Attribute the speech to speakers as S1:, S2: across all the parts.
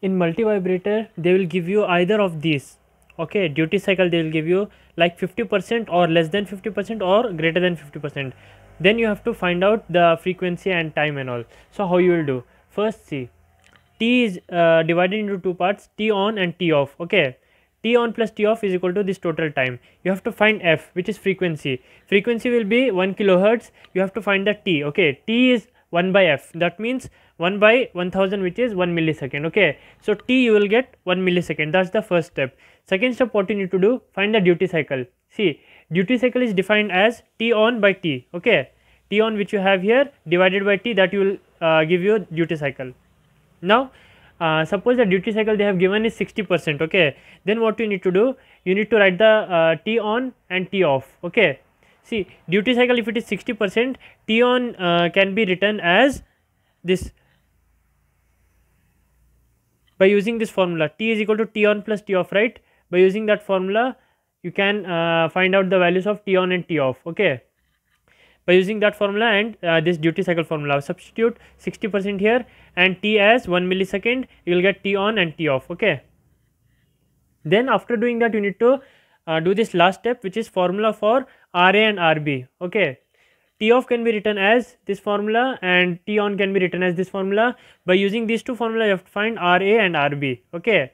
S1: In multi vibrator they will give you either of these. Okay, duty cycle they will give you like 50% or less than 50% or greater than 50%. Then you have to find out the frequency and time and all. So how you will do? First, see, T is divided into two parts, T on and T off. Okay, T on plus T off is equal to this total time. You have to find F, which is frequency. Frequency will be 1 kilohertz. You have to find the T. Okay, T is 1 by F. That means 1 by 1000, which is 1 millisecond. Okay, so T you will get 1 millisecond. That's the first step. Second step, what you need to do? Find the duty cycle. See, duty cycle is defined as T on by T. Okay, T on which you have here divided by T, that you will give you duty cycle. Now suppose the duty cycle they have given is 60%. Okay, then what you need to do? You need to write the T on and T off. Okay, see, duty cycle if it is 60%, T on can be written as this by using this formula. T is equal to T on plus T off, right? By using that formula you can find out the values of T on and T off. Okay, by using that formula and this duty cycle formula, substitute 60% here and T as 1 millisecond, you will get T on and T off. Okay, then after doing that you need to do this last step, which is formula for RA and RB. Okay, T off can be written as this formula and T on can be written as this formula. By using these two formula you have to find RA and RB. Okay,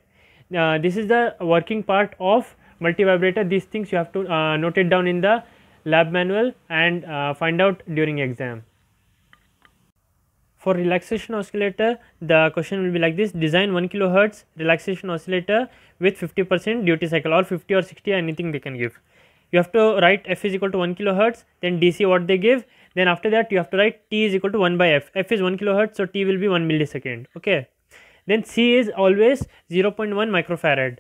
S1: this is the working part of multivibrator. These things you have to note it down in the lab manual and find out during exam. For relaxation oscillator, the question will be like this: design 1 kilohertz relaxation oscillator with 50% duty cycle, or 50 or 60, anything they can give. You have to write F is equal to 1 kilohertz, then DC what they give, then after that you have to write T is equal to 1 by F. F is 1 kilohertz, so T will be 1 millisecond. Okay, then C is always 0.1 microfarad.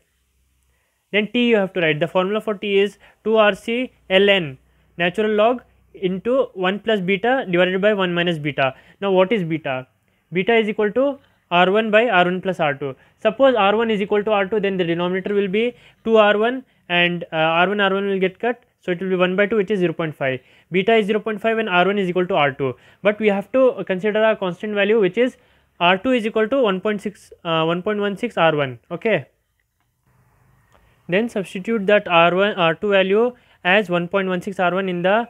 S1: Then T you have to write, the formula for T is 2RC ln natural log into 1 plus beta divided by 1 minus beta. Now what is beta? Beta is equal to R1 by R1 plus R2. Suppose R1 is equal to R2, then the denominator will be 2R1 and R1 will get cut, so it will be 1 by 2, which is 0.5. Beta is 0.5 and R1 is equal to R2, but we have to consider a constant value, which is R2 is equal to 1.16 R1. Okay, then substitute that R2 value as 1.16 R1 in the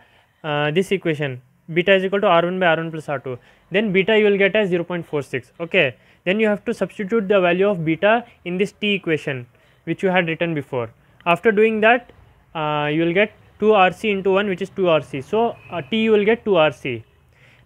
S1: this equation. Beta is equal to R1 by R1 plus R2. Then beta you will get as 0.46. Okay, then you have to substitute the value of beta in this T equation which you had written before. After doing that you will get 2RC into 1, which is 2RC. So T you will get 2RC.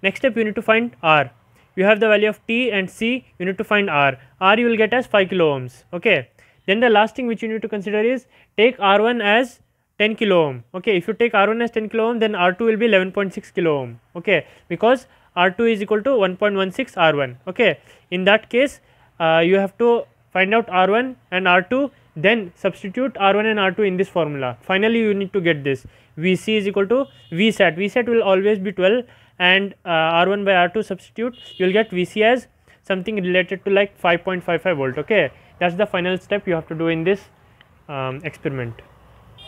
S1: Next step, you need to find R. You have the value of T and C, you need to find R. R you will get as 5 kilo ohms. Okay, then the last thing which you need to consider is take R1 as 10 kilo ohm. Okay, if you take R1 as 10 kilo ohm, then R2 will be 11.6 kilo ohm. Okay, because R2 is equal to 1.16 R1. Okay, in that case you have to find out R1 and R2, then substitute R1 and R2 in this formula. Finally you need to get this Vc is equal to Vsat. Vsat will always be 12 and R1 by R2 substitute, you will get Vc as something related to like 5.55 volt. Okay, that's the final step you have to do in this experiment.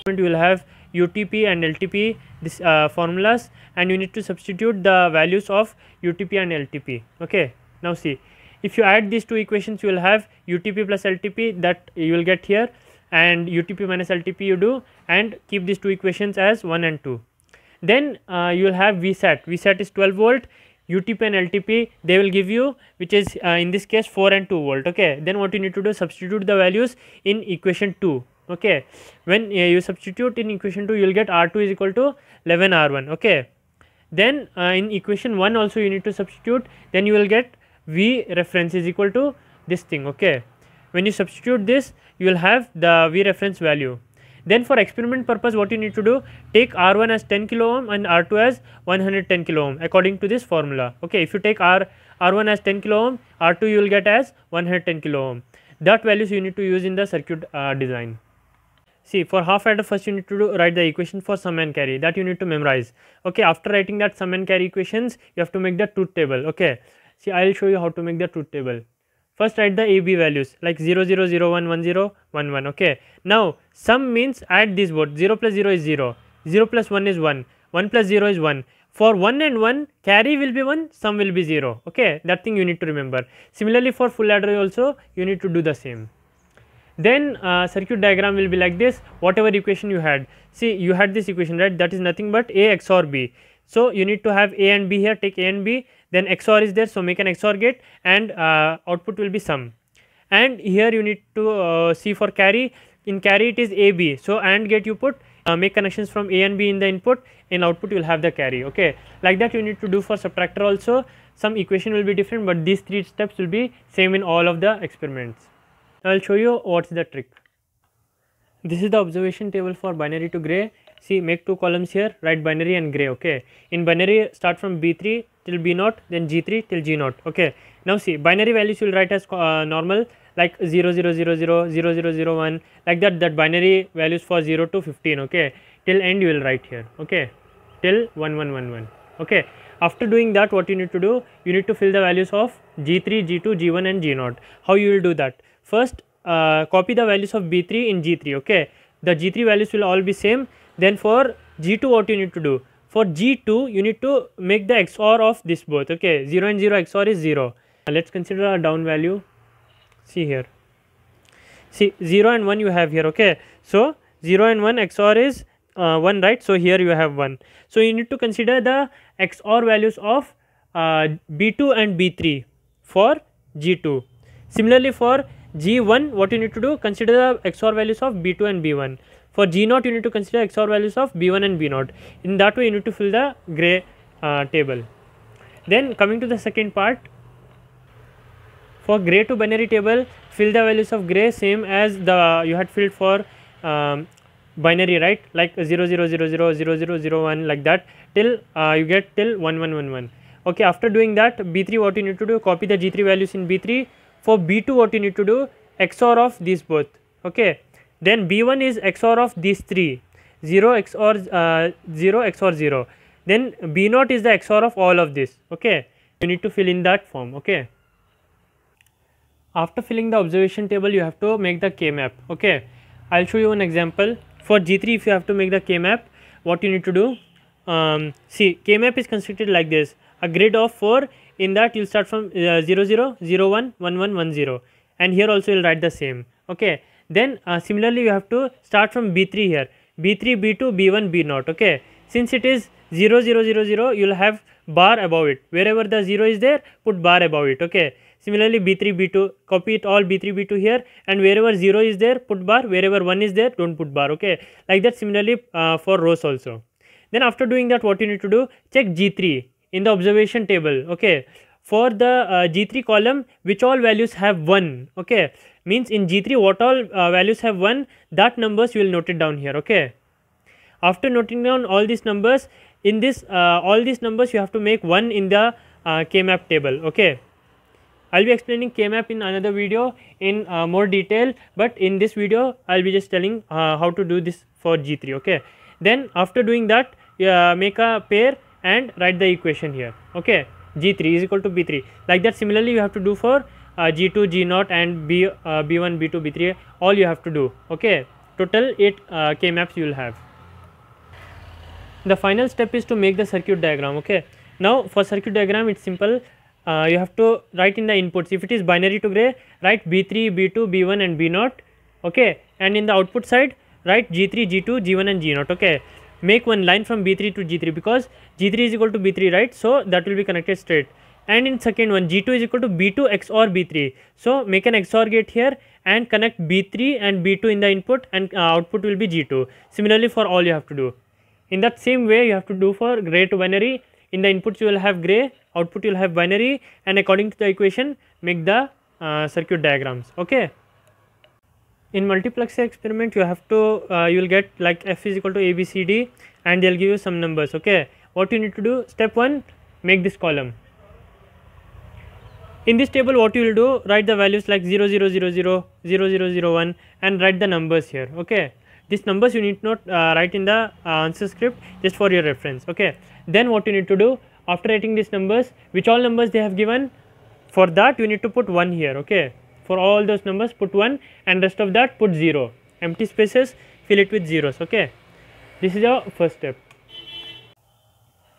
S1: You will have UTP and LTP this formulas, and you need to substitute the values of UTP and LTP. Okay, now see, if you add these two equations, you will have UTP plus LTP, that you will get here, and UTP minus LTP you do, and keep these two equations as 1 and 2. Then you will have Vsat. Vsat is 12 volt. UTP and LTP they will give you, which is in this case 4 and 2 volt. Okay, then what you need to do, substitute the values in equation 2. Okay, when you substitute in equation 2, you will get R2 is equal to 11 R1. Okay, then in equation 1 also you need to substitute, then you will get V reference is equal to this thing. Okay, when you substitute this, you will have the V reference value. Then for experiment purpose, what you need to do, take R1 as 10 kilo ohm and R2 as 110 kilo ohm according to this formula. Okay, if you take R1 as 10 kilo ohm, R2 you will get as 110 kilo ohm. That values you need to use in the circuit design. See, for half adder, first you need to write the equation for sum and carry, that you need to memorize. Okay, after writing that sum and carry equations, you have to make the truth table. Okay, see, I will show you how to make the truth table. First write the AB values like 0 0 0 1 1 0 1 1. Okay, now sum means add these both. 0 plus 0 is 0, 0 plus 1 is 1, 1 plus 0 is 1, For 1 and 1, carry will be 1, sum will be 0. Okay, that thing you need to remember. Similarly, for full adder also you need to do the same. Then circuit diagram will be like this. Whatever equation you had, see you had this equation, right? That is nothing but A XOR B. So you need to have A and B here. Take A and B. Then XOR is there, so make an XOR gate, and output will be sum. And here you need to see for carry. In carry it is AB. So AND gate you put. Make connections from A and B in the input. In output you will have the carry. Okay, like that you need to do for subtractor also. Some equation will be different, but these 3 steps will be same in all of the experiments. I will show you what's the trick. This is the observation table for binary to gray. See, make 2 columns here, write binary and gray. Okay, in binary start from B3 till B0, then G3 till G0. Okay, now see, binary values you will write as normal, like 0 0 0 0 0 0 0 1, like that binary values for 0 to 15. Okay, till end you will write here. Okay, till 1 1 1 1. Okay, after doing that, what you need to do, you need to fill the values of G3, G2, G1 and G0. How you will do that? First copy the values of B3 in G3. Okay, the G3 values will all be same. Then for G2 what you need to do, for G2 you need to make the XOR of this both. Okay, 0 and 0 XOR is 0. Let's consider a down value. See here, see 0 and 1 you have here. Okay, so 0 and 1 XOR is 1, right? So here you have 1. So you need to consider the XOR values of B2 and B3 for G2. Similarly for G1 what you need to do, consider the XOR values of B2 and B1. For G0 you need to consider XOR values of B1 and B0. In that way you need to fill the gray table. Then coming to the second part, for gray to binary table, fill the values of gray same as the you had filled for binary, right? Like 0 0 0 0 0 0 0 1, like that till you get till 1 1 1 1. Okay, after doing that, B3 what you need to do, copy the G3 values in B3. For B2 what you need to do, XOR of these both. Okay, then B1 is XOR of these 3, 0 XOR 0 XOR 0. Then B0 is the XOR of all of this. Okay, you need to fill in that form. Okay, after filling the observation table you have to make the K-map. Okay, I will show you an example. For G3 if you have to make the K-map, what you need to do, see, K-map is constructed like this, a grid of 4. In that you will start from 0 0 0 1 1 1 1 0, and here also you will write the same. Okay, then similarly you have to start from B3 here, B3 B2 B1 B0. Okay, since it is 0 0 0 0 you will have bar above it, wherever the 0 is there put bar above it. Okay, similarly B3 B2, copy it all B3 B2 here, and wherever 0 is there put bar, wherever 1 is there don't put bar. Okay, like that similarly for rows also. Then after doing that, what you need to do, check G3 in the observation table. Okay, for the G3 column which all values have 1. Okay, means in G3 what all values have 1, that numbers you will note it down here. Okay, after noting down all these numbers, in this all these numbers you have to make 1 in the K-map table. Okay, I will be explaining K-map in another video in more detail, but in this video I will be just telling how to do this for G3. Okay, then after doing that, make a pair and write the equation here. Okay, G3 is equal to B3, like that. Similarly you have to do for G2, G0 and B1, B2, B3, all you have to do. Okay, total 8 K-maps you will have. The final step is to make the circuit diagram. Okay, now for circuit diagram it's simple. You have to write in the inputs, if it is binary to gray, write B3, B2, B1 and B0. Okay, and in the output side write G3, G2, G1 and G0. Okay, make one line from B3 to G3 because G3 is equal to B3, right? So that will be connected straight. And in second one, G2 is equal to B2 XOR B3. So make an XOR gate here and connect B3 and B2 in the input, and output will be G2. Similarly for all you have to do. In that same way you have to do for gray to binary. In the inputs you will have gray, output you will have binary, and according to the equation make the circuit diagrams. Okay. In multiplexer experiment you have to you will get like f is equal to a b c d, and they will give you some numbers. Okay, what you need to do, step 1, make this column. In this table what you will do, write the values like 0 0 0 0 0 0 0 1 and write the numbers here. Okay, these numbers you need not write in the answer script, just for your reference. Okay, then what you need to do, after writing these numbers, which all numbers they have given, for that you need to put 1 here. Okay, for all those numbers put 1, and rest of that put 0, empty spaces fill it with zeros. Okay, this is our first step.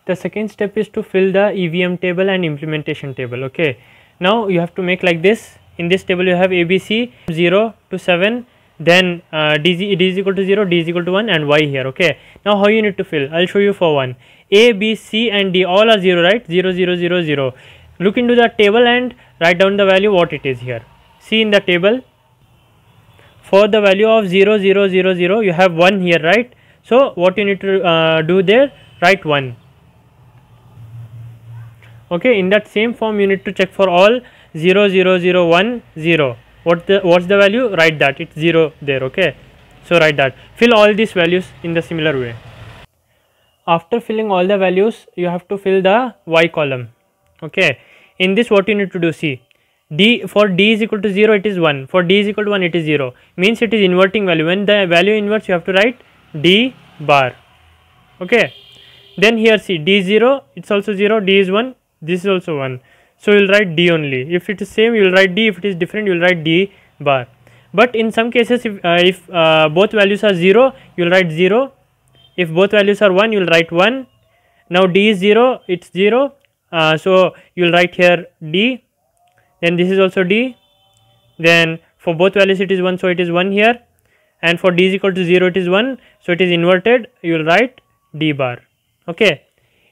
S1: The second step is to fill the EVM table and implementation table. Okay, now you have to make like this. In this table you have ABC 0 to 7, then D is equal to 0, D is equal to 1 and Y here. Okay, now how you need to fill, I will show you for one. A, B, C and D all are 0, right? 0, 0, 0, 0. Look into the table and write down the value what it is here. See in the table, for the value of 0, 0, 0, 0 you have 1 here, right? So what you need to do there, write 1. Okay, in that same form you need to check for all 0, 0, 0, 1, 0. What's the value? Write that, it's 0 there. Okay, so write that. Fill all these values in the similar way. After filling all the values, you have to fill the Y column. Okay, in this what you need to do, see, D, for D is equal to 0 it is 1, for D is equal to 1 it is 0, means it is inverting value. When the value inverts you have to write D bar. Okay, then here see, D is 0, it's also 0, D is 1, this is also 1, so you will write D only. If it is same you will write D, if it is different you will write D bar. But in some cases if both values are 0 you will write 0, if both values are 1 you will write 1. Now D is 0, it's 0, so you will write here D, then this is also D, then for both values it is 1, so it is 1 here, and for D is equal to 0 it is 1, so it is inverted, you will write D bar. Okay,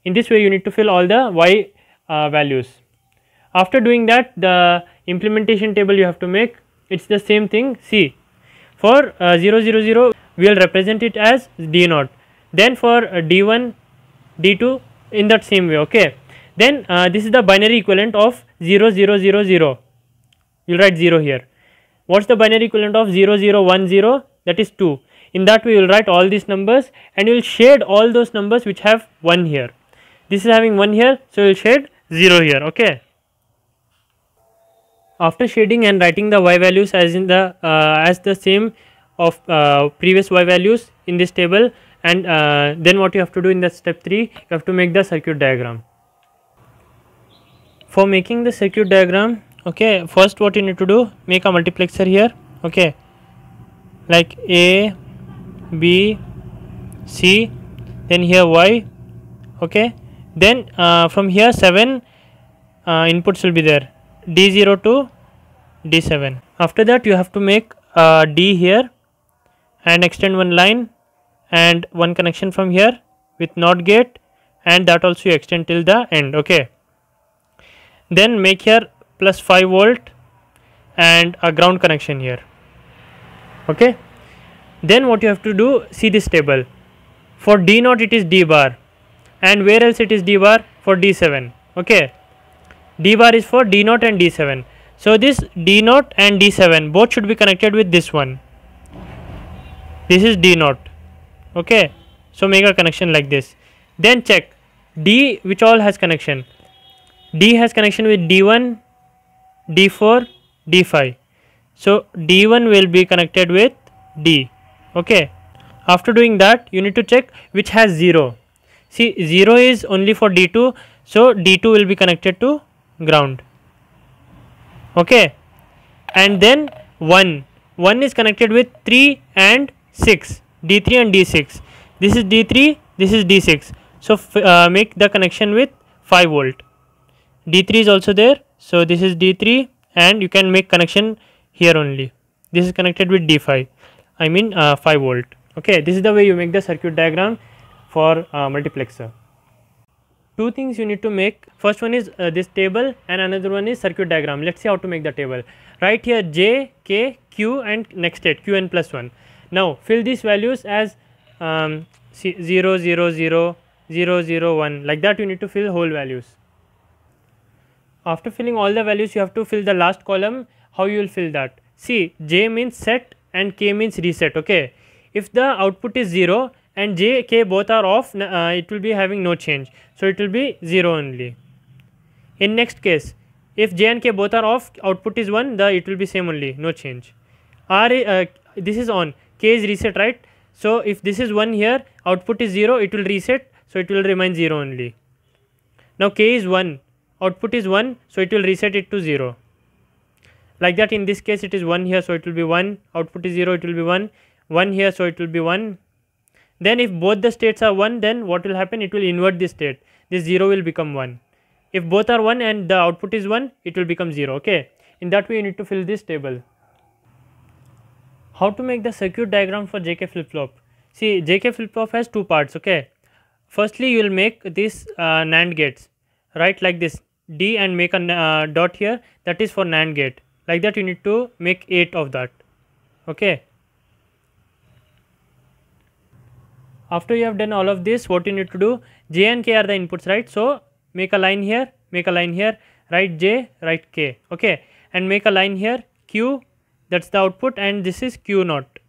S1: in this way you need to fill all the Y values. After doing that, the implementation table you have to make, it's the same thing. See, for 0, 0, 0 we will represent it as D0, then for D1, D2 in that same way. Okay, then this is the binary equivalent of 0, 0, 0, 0, you will write 0 here. What's the binary equivalent of 0, 0, 1, 0? That is 2. In that way you will write all these numbers and you will shade all those numbers which have 1 here. This is having 1 here, so you will shade 0 here. Okay, after shading and writing the Y values as in the same of previous Y values in this table, and then what you have to do in the step 3, you have to make the circuit diagram. For making the circuit diagram, okay, first what you need to do, make a multiplexer here. Okay, like A, B, C, then here Y. Okay, then from here 7 inputs will be there, D0 to D7. After that you have to make D here and extend one line and one connection from here with NOT gate, and that also you extend till the end. Okay, then make here plus 5 volt and a ground connection here. Okay, then what you have to do, see this table, for D0 it is D bar, and where else it is D bar? For D7. Okay, D bar is for D0 and D7, so this D0 and D7 both should be connected with this one. This is D0. Okay, so make a connection like this, then check D which all has connection. D has connection with D1, D4, D5, so D1 will be connected with D. Okay, after doing that you need to check which has 0. See, 0 is only for D2, so D2 will be connected to ground. Okay, and then 1 is connected with 3 and 6, D3 and D6. This is D3, this is D6, so make the connection with 5 volt. D3 is also there, so this is D3, and you can make connection here only. This is connected with D5, I mean 5 volt. Okay, this is the way you make the circuit diagram for multiplexer. Two things you need to make. First one is this table, and another one is circuit diagram. Let's see how to make the table. Write here J, K, Q and next state Qn plus 1. Now fill these values as 0, 0, 0, 0, 0, 1, like that you need to fill whole values. After filling all the values you have to fill the last column. How you will fill that? See, J means set and K means reset. Okay, if the output is 0 and J, K both are off, it will be having no change, so it will be 0 only. In next case, if J and K both are off, output is 1, it will be same only, no change. This is on, K is reset, right? So if this is 1 here, output is 0, it will reset, so it will remain 0 only. Now K is 1, output is 1, so it will reset it to 0. Like that, in this case it is 1 here, so it will be 1, output is 0, it will be 1, 1 here, so it will be 1. Then if both the states are 1, then what will happen? It will invert this state. this 0 will become 1. If both are 1 and the output is 1, it will become 0. Okay, in that way you need to fill this table. How to make the circuit diagram for JK flip flop? See, JK flip flop has two parts. Okay, firstly you will make this NAND gates, right, like this D, and make a dot here, that is for NAND gate. Like that you need to make 8 of that. Okay, after you have done all of this, what you need to do, J and K are the inputs, right? So make a line here, make a line here, write J, write K. Okay, and make a line here, Q, that's the output, and this is Q naught.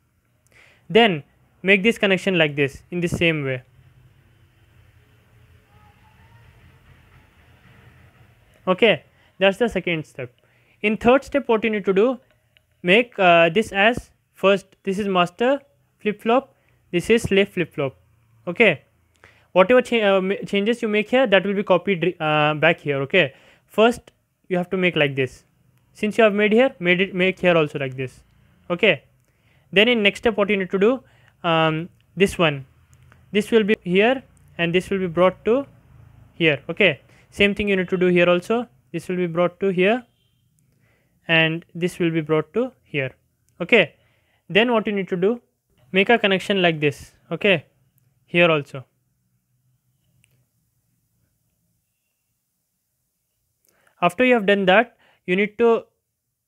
S1: Then make this connection like this in the same way. Okay, that's the second step. In third step, what you need to do, make this as first, this is master flip flop, this is slave flip flop. Okay, whatever changes you make here, that will be copied back here. Okay, first you have to make like this. Since you have made here, make here also like this. Okay, then in next step, what you need to do, this one, this will be here and this will be brought to here. Okay, same thing you need to do here also. This will be brought to here and this will be brought to here. Okay, then what you need to do, make a connection like this. Okay, here also. After you have done that, you need to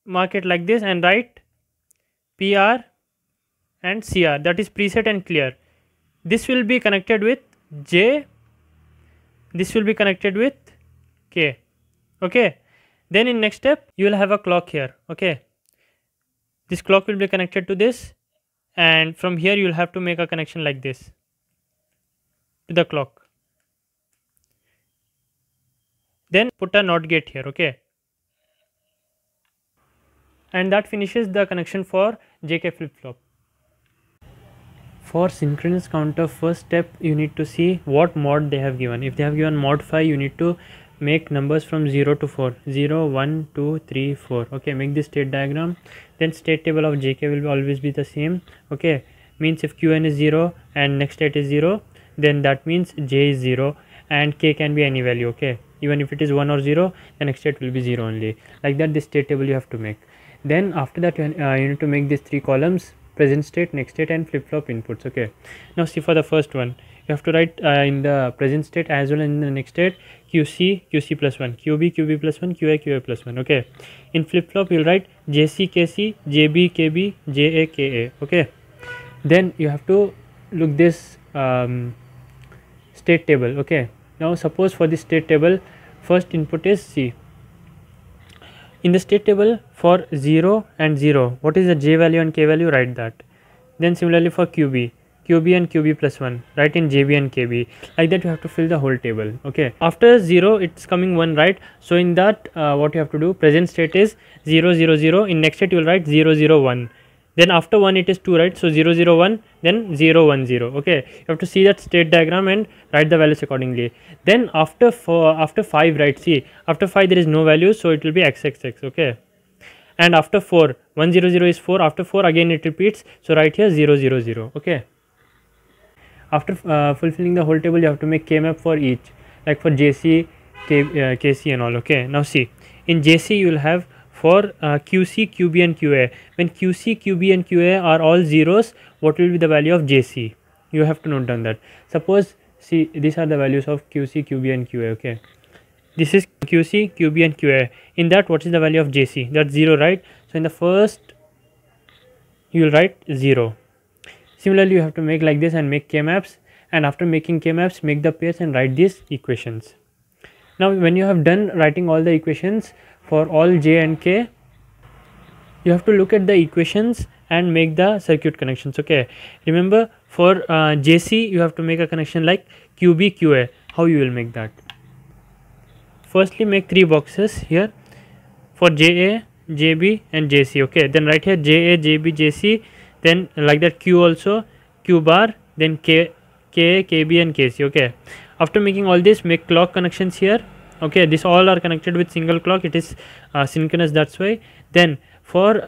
S1: mark it like this and write PR and CR, that is preset and clear. This will be connected with J, this will be connected with K. Okay, then in next step you will have a clock here. Okay, this clock will be connected to this, and from here you will have to make a connection like this to the clock. Then put a NOT gate here. Okay, and that finishes the connection for JK flip flop. For synchronous counter, first step you need to see what mod they have given. If they have given mod 5, you need to make numbers from 0 to 4, 0, 1, 2, 3, 4. Okay, make this state diagram. Then state table of JK will always be the same. Okay, means if Qn is 0 and next state is 0, then that means J is 0 and K can be any value. Okay, even if it is 1 or 0, the next state will be 0 only. Like that, this state table you have to make. Then after that you need to make these 3 columns: present state, next state and flip flop inputs. Okay, now see, for the first one you have to write in the present state as well as in the next state QC, QC plus 1, QB, QB plus 1, QA, QA plus 1. Okay, in flip flop you will write JC, KC, JB, KB, JA, KA. Okay, then you have to look this state table. Okay, now suppose for this state table, first input is C. In the state table for 0 and 0, what is the J value and K value, write that. Then similarly for QB, QB and QB plus 1, write in JB and KB. Like that you have to fill the whole table. Okay, after 0 it's coming 1, right? So in that what you have to do, present state is 0 0 0, in next state you will write 0 0 1, then after 1 it is 2, right? So 0 0 1, then 0 1 0. Okay, you have to see that state diagram and write the values accordingly. Then after 5, right, see, after 5 there is no value, so it will be XXX. Okay, and after 4, 1 0 0 is 4, after 4 again it repeats, so write here 0 0 0. Okay, after fulfilling the whole table, you have to make K map for each, like for JC, KC and all. Okay, now see, in JC you will have for QC, QB and QA. When QC, QB and QA are all zeros, what will be the value of JC? You have to note down that. Suppose, see, these are the values of QC, QB and QA. Okay, this is QC, QB and QA. In that, what is the value of JC? That's 0, right? So in the first you will write 0. Similarly, you have to make like this and make K maps, and after making K maps, make the pairs and write these equations. Now when you have done writing all the equations for all J and K, you have to look at the equations and make the circuit connections. Okay, remember for JC you have to make a connection like QB, QA. How you will make that? Firstly, make 3 boxes here for JA, JB and JC. Okay, then write here JA, JB, JC, then like that Q also, Q bar, then K, KB and KC. Okay, after making all this, make clock connections here. Okay, this all are connected with single clock, it is synchronous, that's why. Then for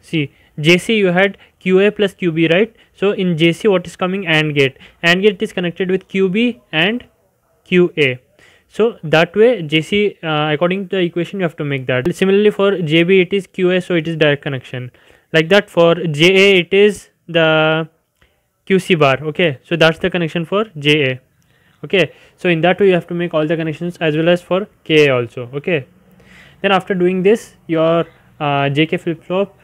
S1: see, JC you had QA plus QB, right? So in JC what is coming? AND gate. AND gate is connected with QB and QA. So that way JC, according to the equation, you have to make that. Similarly for JB it is QA, so it is direct connection. Like that for JA it is the QC bar. Okay, so that's the connection for JA. Okay, so in that way you have to make all the connections as well as for KA also. Okay, then after doing this, your JK flip flop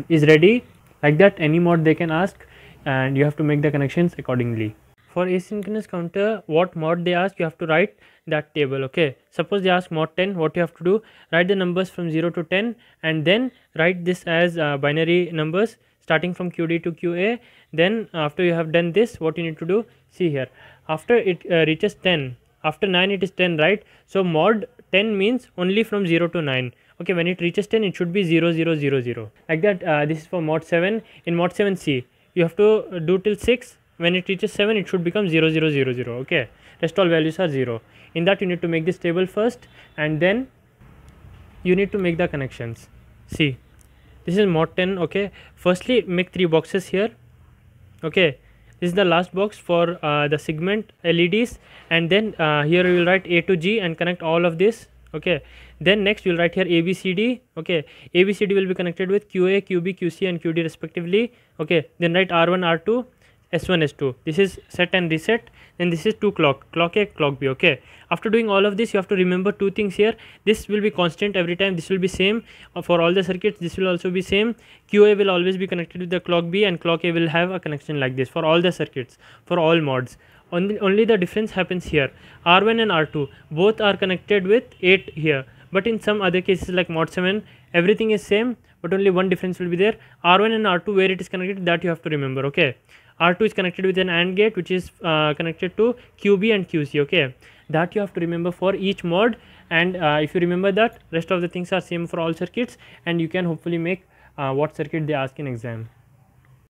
S1: is ready. Like that, any mod they can ask, and you have to make the connections accordingly. For asynchronous counter, what mod they ask, you have to write that table. Okay, suppose they ask mod 10, what you have to do, write the numbers from 0 to 10 and then write this as binary numbers starting from QD to QA. Then after you have done this, what you need to do, see here, after it reaches 10, after 9 it is 10, right? So mod 10 means only from 0 to 9. Okay, when it reaches 10 it should be 0 0 0 0, like that. This is for mod 7. In mod 7C you have to do till 6. When it reaches 7 it should become 0 0 0 0. Okay, rest all values are 0. In that you need to make this table first and then you need to make the connections. See, this is mod 10. Okay, firstly make 3 boxes here. Okay, this is the last box for the segment LEDs, and then here you will write A to G and connect all of this. Okay, then next you will write here ABCD. Okay, ABCD will be connected with QA, QB, QC and QD respectively. Okay, then write R1, R2, S1, S2. This is set and reset. Then this is 2 clock A, clock B. Okay, after doing all of this you have to remember 2 things here. This will be constant every time, this will be same for all the circuits, this will also be same. QA will always be connected with the clock B and clock A will have a connection like this for all the circuits, for all mods. Only the difference happens here, R1 and R2 both are connected with 8 here, but in some other cases like mod 7 everything is same, but only one difference will be there. R1 and R2 where it is connected, that you have to remember. Okay, R2 is connected with an AND gate which is connected to QB and QC. Okay, that you have to remember for each mod, and if you remember that, rest of the things are same for all circuits, and you can hopefully make what circuit they ask in exam.